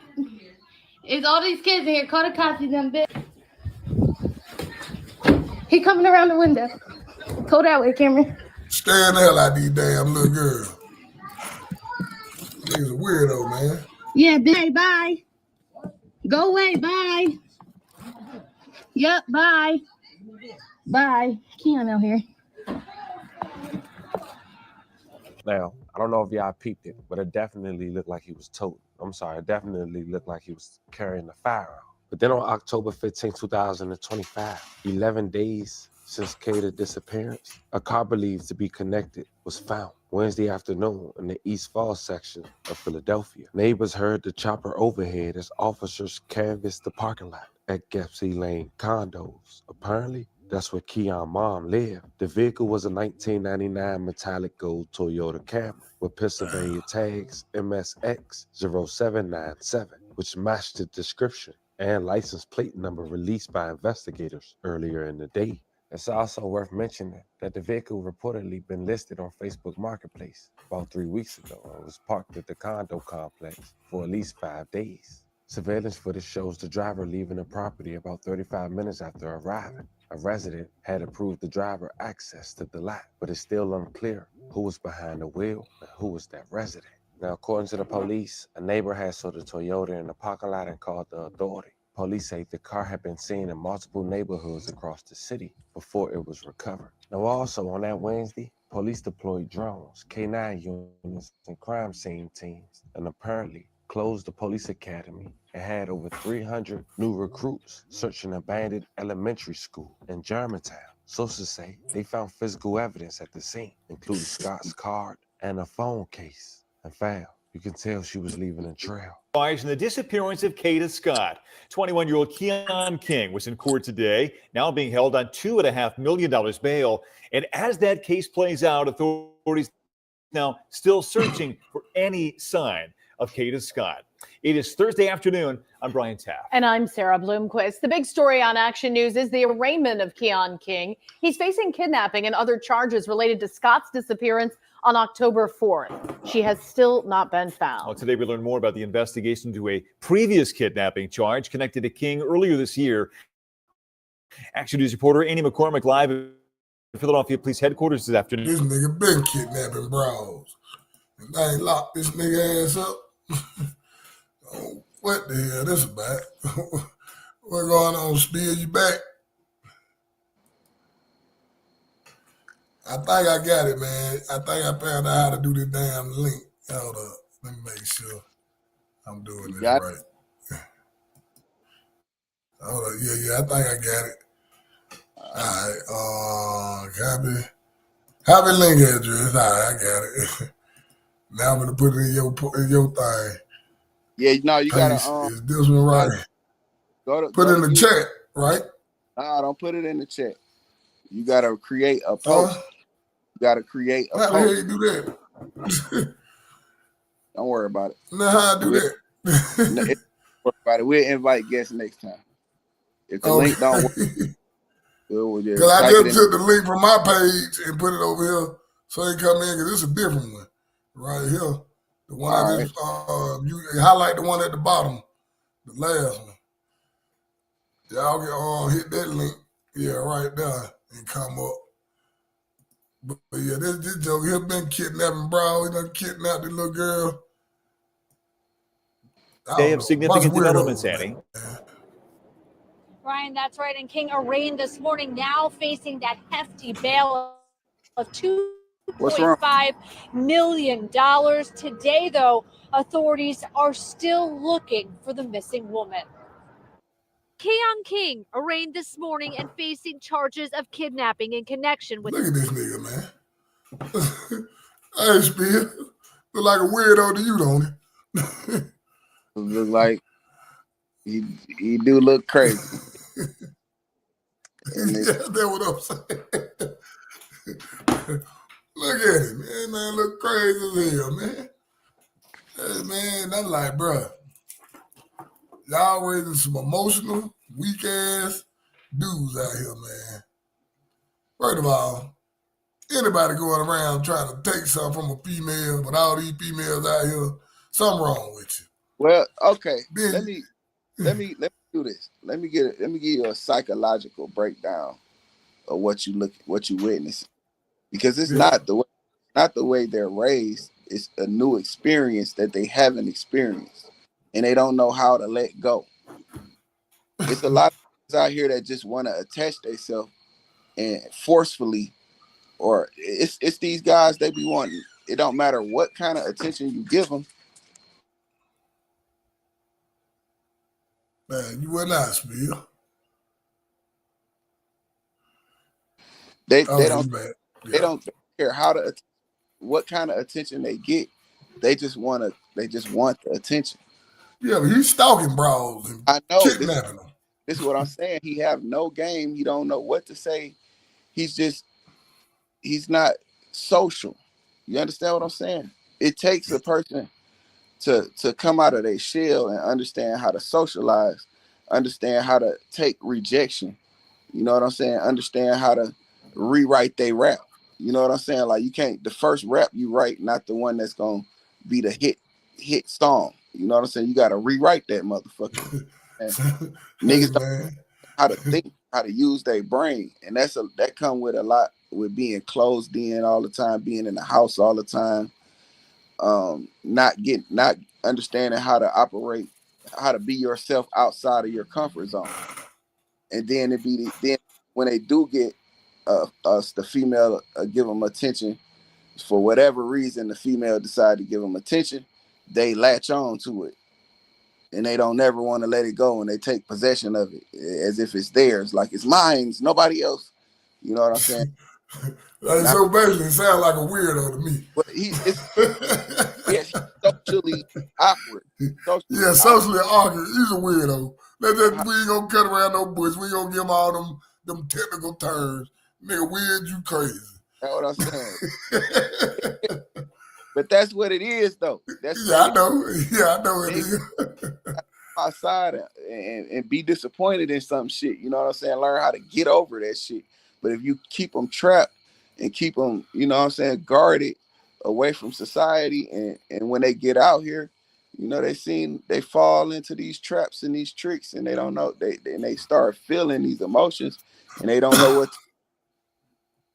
It's all these kids in here. Call the cops, you dumb bitch. He coming around the window. Go that way, Cameron. Stand the hell out of these damn little girls. He's a weirdo, man. Yeah, bitch. Bye. Go away. Bye. Yep. Bye. Bye. Keon out here. Now, I don't know if y'all peeped it, but it definitely looked like he was it definitely looked like he was carrying a firearm. But then on October 15, 2025, 11 days since Kata's disappearance, a car believed to be connected was found Wednesday afternoon in the East Falls section of Philadelphia. Neighbors heard the chopper overhead as officers canvassed the parking lot at Gepsy Lane condos. Apparently, that's where Keon's mom lived. The vehicle was a 1999 metallic gold Toyota Camry with Pennsylvania tags MSX 0797, which matched the description and license plate number released by investigators earlier in the day. It's also worth mentioning that the vehicle reportedly been listed on Facebook Marketplace about 3 weeks ago and was parked at the condo complex for at least 5 days. Surveillance footage shows the driver leaving the property about 35 minutes after arriving. A resident had approved the driver access to the lot, but it's still unclear who was behind the wheel and who was that resident. Now, according to the police, a neighbor had saw the Toyota in the parking lot and called the authority. Police say the car had been seen in multiple neighborhoods across the city before it was recovered. Now, also on that Wednesday, police deployed drones, K9 units, and crime scene teams, and apparently closed the police academy and had over 300 new recruits searching an abandoned elementary school in Germantown. Sources say they found physical evidence at the scene, including Scott's card and a phone case. And fam, you can tell she was leaving a trail. In the disappearance of Kata Scott, 21-year-old Keon King was in court today, now being held on $2.5 million bail. And as that case plays out, authorities now still searching for any sign of Kata Scott. It is Thursday afternoon. I'm Brian Taft. And I'm Sarah Bloomquist. The big story on Action News is the arraignment of Keon King. He's facing kidnapping and other charges related to Scott's disappearance on October 4th. She has still not been found. Well, today we learn more about the investigation into a previous kidnapping charge connected to King earlier this year. Action News reporter Annie McCormick live at Philadelphia Police Headquarters this afternoon. This nigga been kidnapping bros. And I ain't locked this nigga ass up. Oh, what the hell this about? What going on, Spill? You back? I think I got it, man. I think I found out how to do this damn link. Hold up. Let me make sure I'm doing this right. Hold up. Yeah, I think I got it. All right. Copy link address. All right, I got it. Now I'm going to put it in your thing. Yeah, no, you got Paste. to... Is this one right? Put it in the chat, right? No, don't put it in the chat. You got to create a post. You got to create a post. How the hell you do that? Don't worry about it. No, how I do that? Don't worry about it. We'll invite guests next time. If the link don't work, we'll just Because I just took the link from my page and put it over here so they come in, because it's a different one right here. The one that is, you highlight the one at the bottom, the last one. Y'all get hit that link, yeah, right there, and come up. But yeah, this joke here been kidnapping, bro. He done kidnapped the little girl. Day of significant developments, Annie. Ryan, that's right. And King arraigned this morning, now facing that hefty bail of $2.5 million. Today, though, authorities are still looking for the missing woman. Keon King arraigned this morning and facing charges of kidnapping in connection with. Look at this nigga, man. Hey, Spear. Look like a weirdo to you, don't it? Look like he do look crazy. Yeah, that's what I'm saying. Look at him, man. Look crazy as hell, man. Hey, man, I'm like, bro, y'all raising some emotional, weak ass dudes out here, man. First of all, anybody going around trying to take something from a female, but all these females out here, something wrong with you. Well, okay. Then, let me do this. Let me give you a psychological breakdown of what you witness, because it's not the way they're raised. It's a new experience that they haven't experienced, and they don't know how to let go. It's a lot of kids out here that just want to attach themselves and forcefully, or it's these guys they be wanting. It don't matter what kind of attention you give them. Man, you were not, Spear. They don't care what kind of attention they get. They just want the attention. Yeah, but he's stalking bros and I know. kidnapping them. This is what I'm saying. He have no game. He don't know what to say. He's not social. You understand what I'm saying? It takes a person to come out of their shell and understand how to socialize, understand how to take rejection. You know what I'm saying? Understand how to rewrite their rap. You know what I'm saying? Like, you can't, the first rap you write, not the one that's gonna be the hit song. You know what I'm saying? You gotta rewrite that motherfucker. Niggas don't know how to think, how to use their brain, and that come with a lot with being closed in all the time, being in the house all the time, not understanding how to operate, how to be yourself outside of your comfort zone. And then then when they do get the female give them attention, for whatever reason the female decide to give them attention, they latch on to it, and they don't never want to let it go, and they take possession of it as if it's theirs, like it's mine, nobody else. You know what I'm saying? So basically, it sounds like a weirdo to me. But he's socially awkward. Socially awkward. He's a weirdo. We ain't gonna cut around no bush. We ain't gonna give him all them technical terms. Nigga, weird, you crazy. That's what I'm saying. But that's what it is, though. I know it is. Outside and be disappointed in some shit. You know what I'm saying? Learn how to get over that shit. But if you keep them trapped and keep them, you know what I'm saying, guarded away from society, and when they get out here, you know, they fall into these traps and these tricks, and they don't know, they start feeling these emotions, and they don't know what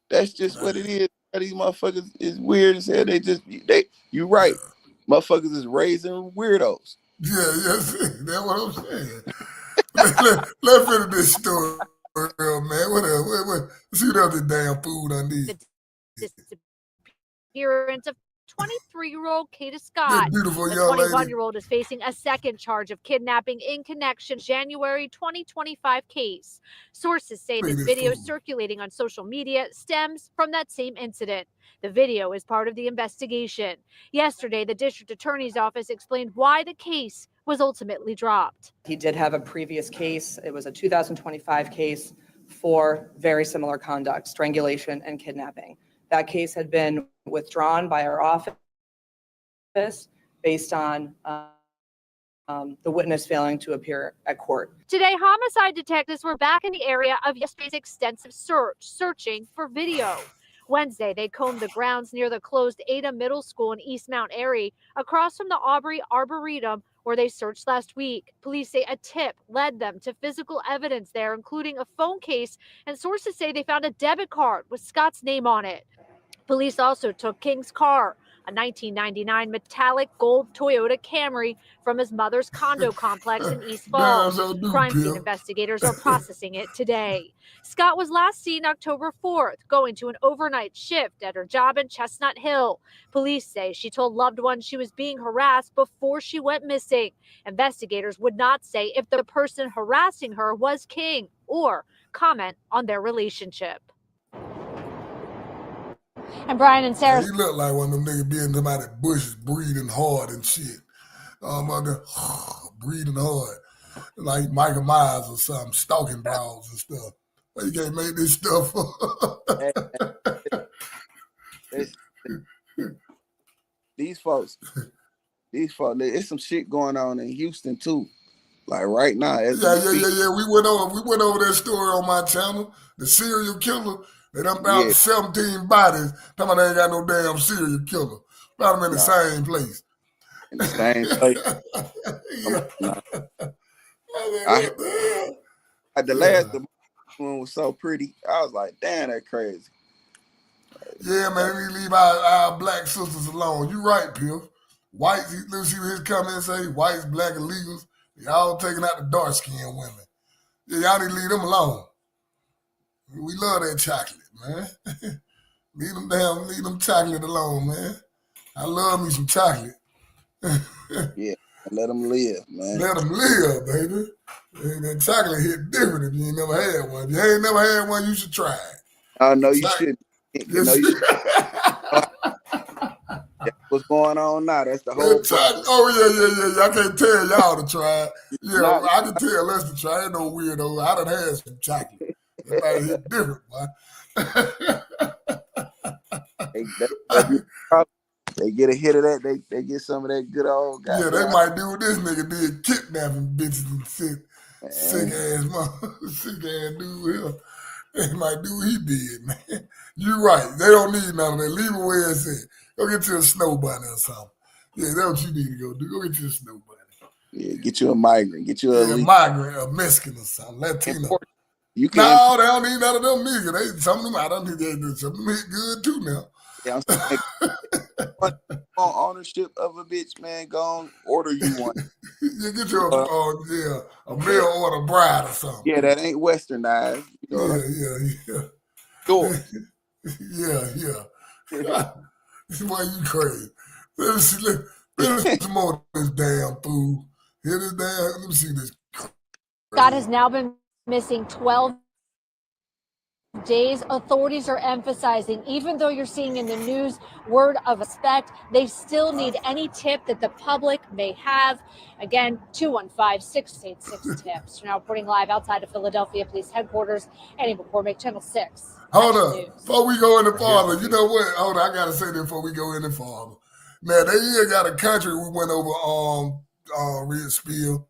that's just what it is. These motherfuckers is weird as hell. You right. Motherfuckers is raising weirdos. Yeah, that's what I'm saying. Let's finish this story, man. What else? See what other damn food I need. The disappearance of 23-year-old Kata Scott. Beautiful the young 21-year-old is facing a second charge of kidnapping in connection January 2025 case. Sources say this video circulating on social media stems from that same incident. The video is part of the investigation. Yesterday, the district attorney's office explained why the case was ultimately dropped. He did have a previous case. It was a 2025 case for very similar conduct, strangulation and kidnapping. That case had been withdrawn by our office based on the witness failing to appear at court. Today, homicide detectives were back in the area of yesterday's extensive searching for video. Wednesday, they combed the grounds near the closed Ada Middle School in East Mount Airy, across from the Aubrey Arboretum, where they searched last week. Police say a tip led them to physical evidence there, including a phone case, and sources say they found a debit card with Scott's name on it. Police also took King's car, a 1999 metallic gold Toyota Camry, from his mother's condo complex in East Falls. Crime scene investigators are processing it today. Scott was last seen October 4th, going to an overnight shift at her job in Chestnut Hill. Police say she told loved ones she was being harassed before she went missing. Investigators would not say if the person harassing her was King or comment on their relationship. And Brian and Sarah. He looked like one of them niggas being somebody bushes breathing hard and shit. Breathing hard. Like Michael Myers or something, stalking brows and stuff. Well, you can't make this stuff. These folks, there's some shit going on in Houston too. Like right now. Yeah. We went over that story on my channel. The serial killer. They done found 17 bodies. Talking about they ain't got no damn serial killer. Found them in the same place. In the same place. The last one was so pretty. I was like, damn, that crazy. Yeah, man, we leave our black sisters alone. You right, Piff. Whites, let's see what his comments say. Whites, black illegals, y'all taking out the dark-skinned women. Yeah, y'all need to leave them alone. We love that chocolate, man. leave them chocolate alone, man. I love me some chocolate. Yeah, let them live, man. Let them live, baby. That chocolate hit different if you ain't never had one. If you ain't never had one, you should try it. Oh, no, you shouldn't. What's going on now? That's the whole yeah. I can't tell y'all to try it. Yeah, I can tell us to try it. Ain't no weirdo. I done had some chocolate. It hit different, man. They get a hit of that. They get some of that good old guy. Yeah, they might do what this nigga did, kidnapping bitches and sick ass dude here. They might do what he did, man. You right. They don't need none of that. Leave it where it's at. Go get you a snow bunny or something. Yeah, that's what you need to go do. Go get you a snow bunny. Yeah, get you a migrant. Get you a migrant, a Mexican or something. Latino. You can. No, they don't need none of them niggas. Some of them, I don't think they do. Some of them hit good too now. Yeah, I'm on ownership of a bitch, man. Go on, order you one. You get you a mail order bride or something. Yeah, that ain't westernized. You know, yeah. Sure. Yeah. Why you crazy? Let me see some more of this damn food. Here this damn. Let me see this. Scott has now been missing 12 days. Authorities are emphasizing, even though you're seeing in the news word of suspect, they still need any tip that the public may have. Again, 215-686-TIPS. We're now reporting live outside of Philadelphia Police Headquarters. Annie McCormick, Channel 6. Hold up. Before we go any farther, you know what? Hold on, I got to say this before we go any farther. Now, they here got a country we went over Red Spill,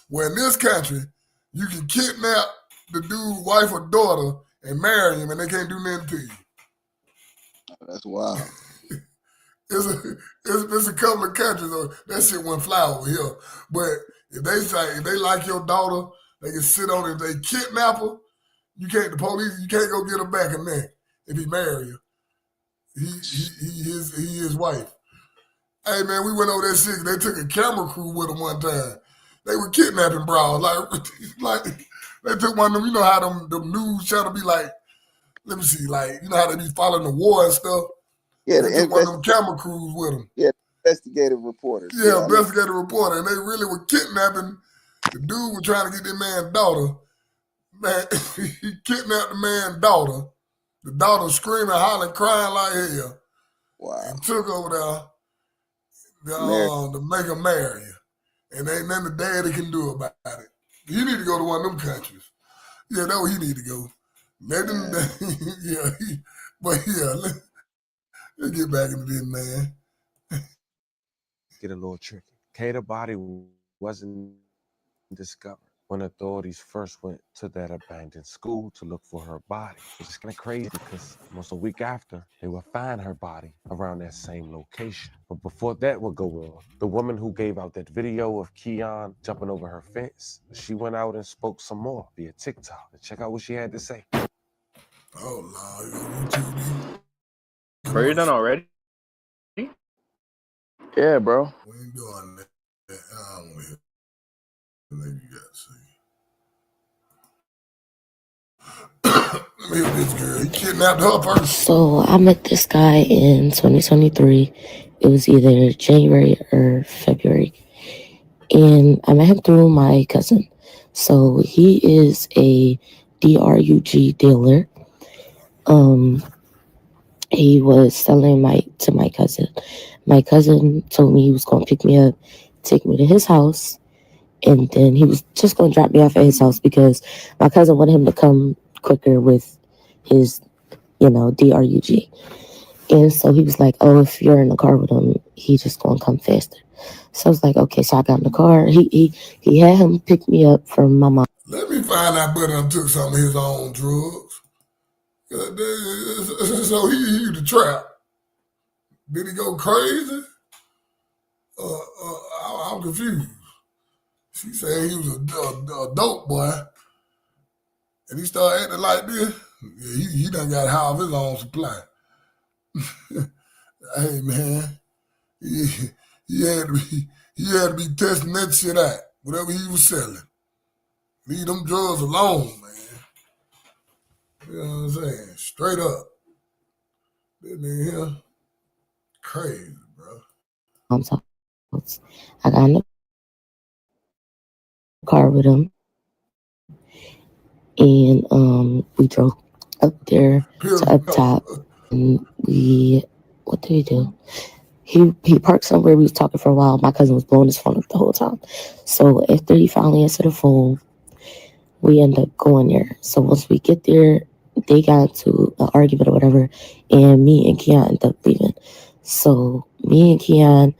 where in this country, you can kidnap the dude's wife or daughter and marry him, and they can't do nothing to you. That's wild. It's a couple of countries. That shit wouldn't fly over here. But if they like your daughter, they can sit on it. If they kidnap her, the police, you can't go get her back in there if he marry her. He his wife. Hey man, we went over that shit. They took a camera crew with them one time. They were kidnapping bras. Like they took one of them, you know how them news channel be like, let me see, like, you know how they be following the war and stuff? Yeah, they took one of them camera crews with them. Yeah, investigative reporters. Yeah, investigative reporter. And they really were kidnapping. The dude was trying to get that man's daughter. Man, he kidnapped the man's daughter. The daughter screaming, hollering, crying like hell. Wow. And took over there to make her marry her. And ain't nothing the daddy can do about it. You need to go to one of them countries. Yeah, that's where he need to go. Let them, let's get back into this, man. Get a little tricky. Kayda's body wasn't discovered when authorities first went to that abandoned school to look for her body. It's kind of crazy because almost a week after, they would find her body around that same location. But before that would go on, the woman who gave out that video of Keon jumping over her fence, she went out and spoke some more via TikTok. Check out what she had to say. Oh, Lord. Bro, you done already? Yeah, bro. We ain't doing that. I don't want to hear you got to say. Let me hear this girl. He kidnapped her first. So I met this guy in 2023. It was either January or February. And I met him through my cousin. So he is a DRUG dealer. He was selling to my cousin. My cousin told me he was going to pick me up, take me to his house, and then he was just going to drop me off at his house because my cousin wanted him to come quicker with his, DRUG. And so he was like, oh, if you're in the car with him, he just going to come faster. So I was like, okay. So I got in the car. He had him pick me up from my mom. Let me find out Buddy done took some of his own drugs. So he used the trap. Did he go crazy? I'm confused. She said he was a dope boy. And he started acting like this. Yeah, he done got half his own supply. Hey, man. He had to be testing that shit out, whatever he was selling. Leave them drugs alone, man. You know what I'm saying? Straight up. This nigga here, crazy, bro. I got in the car with him, and we drove up there to up top, and what did he do? He parked somewhere. We was talking for a while. My cousin was blowing his phone up the whole time. So after he finally answered the phone, we end up going there. So once we get there, they got into an argument or whatever, and me and Keon ended up leaving. So me and Keon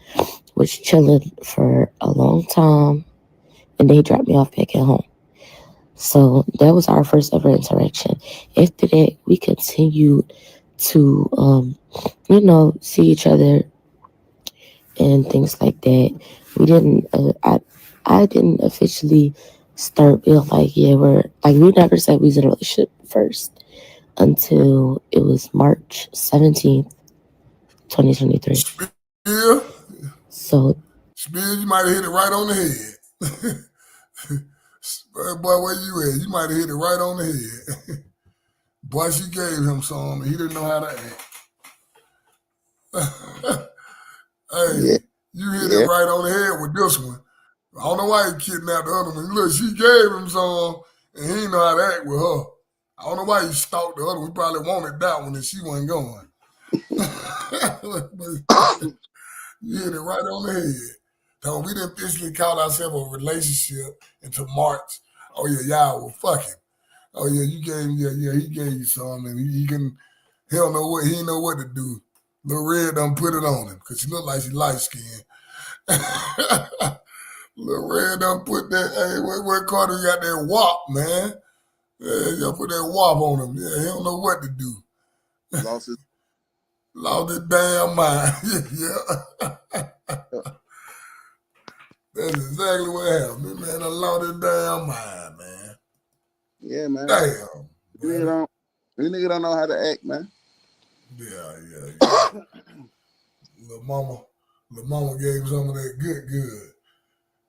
was chilling for a long time, and they dropped me off back at home. So that was our first ever interaction. After that, we continued to, see each other and things like that. We didn't, I didn't officially start being like, we never said we was in a relationship first until it was March 17th, 2023. Yeah. So, Spears, you might have hit it right on the head. Boy, where you at? You might have hit it right on the head. Boy, she gave him some, and he didn't know how to act. Hey, you hit it right on the head with this one. I don't know why he kidnapped the other one. Look, she gave him some, and he didn't know how to act with her. I don't know why he stalked the other one. He probably wanted that one, and she wasn't going. You hit it right on the head. So we didn't officially call ourselves a relationship until March. Oh yeah, y'all were fucking. Oh yeah, you gave he gave you some, and he didn't know what to do. Lil Red done put it on him because she looked like she light skinned. Lil Red done put that. Hey, where Carter got that wop, man? Yeah, y'all put that wop on him. Yeah, he don't know what to do. Lost his damn mind. Yeah. That's exactly what happened. Man, I lost his damn mind, man. Yeah, man. Damn. This nigga don't know how to act, man. Yeah. Lil mama gave him some of that good.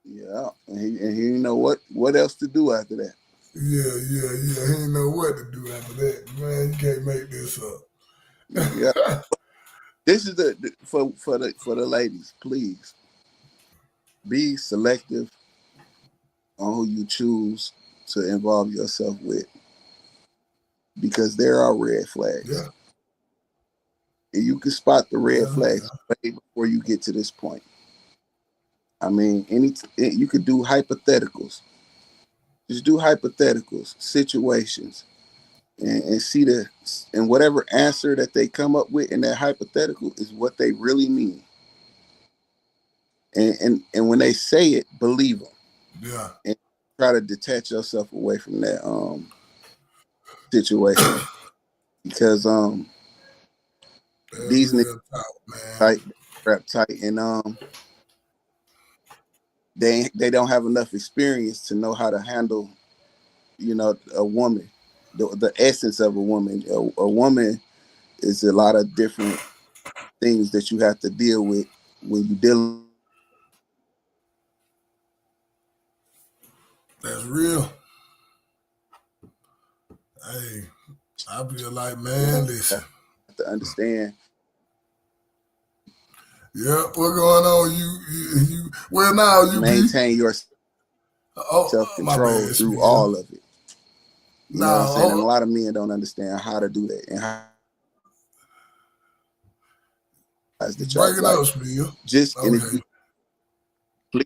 Yeah, and he didn't know what else to do after that. Yeah. He didn't know what to do after that. Man, you can't make this up. Yeah. This is for the ladies, please. Be selective on who you choose to involve yourself with, because there are red flags. Yeah. And you can spot the red flags way before you get to this point. I mean, you could do hypotheticals. Just do hypotheticals, situations, and see and whatever answer that they come up with in that hypothetical is what they really mean. And when they say it, believe them. Yeah. And try to detach yourself away from that situation because these niggas tight, rap tight, and they don't have enough experience to know how to handle, you know, a woman, the essence of a woman. A woman is a lot of different things that you have to deal with when you deal. That's real. Hey, I feel like, man, listen. To understand. Yeah, what's going on? You well now you maintain your self-control through all of it. You know what I'm saying? And a lot of men don't understand how to do that and how. Break it up, Spiel. Just and if you,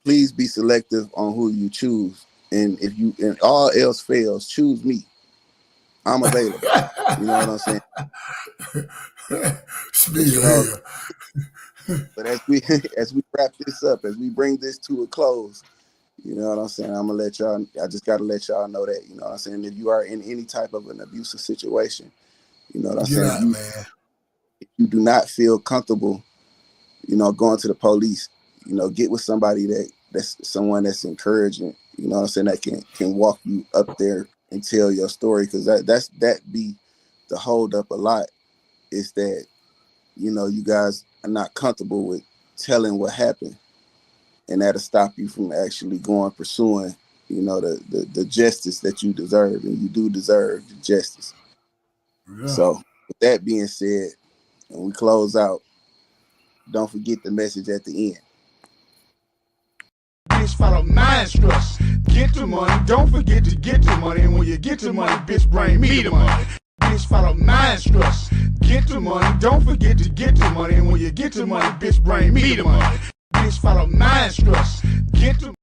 please be selective on who you choose, and if you and all else fails, choose me. I'm available. You know what I'm saying? Spiel. But as we wrap this up, as we bring this to a close, you know what I'm saying? I'm gonna let y'all. I just gotta let y'all know that. You know what I'm saying? If you are in any type of an abusive situation, you know what I'm saying? If you do not feel comfortable, you know, going to the police, you know, get with somebody that's someone that's encouraging. You know what I'm saying? That can walk you up there and tell your story, because that be the hold up a lot, is that, you know, you guys are not comfortable with telling what happened, and that'll stop you from actually pursuing, you know, the justice that you deserve, and you do deserve the justice. Yeah. So with that being said, when we close out, don't forget the message at the end. Bitch, follow my instructions. Get the money, don't forget to get the money, and when you get the money, bitch, bring me the money. Bitch, follow my instructions. Get the money, don't forget to get the money, and when you get the money, bitch, bring me the money. Bitch, follow my instructions. Get the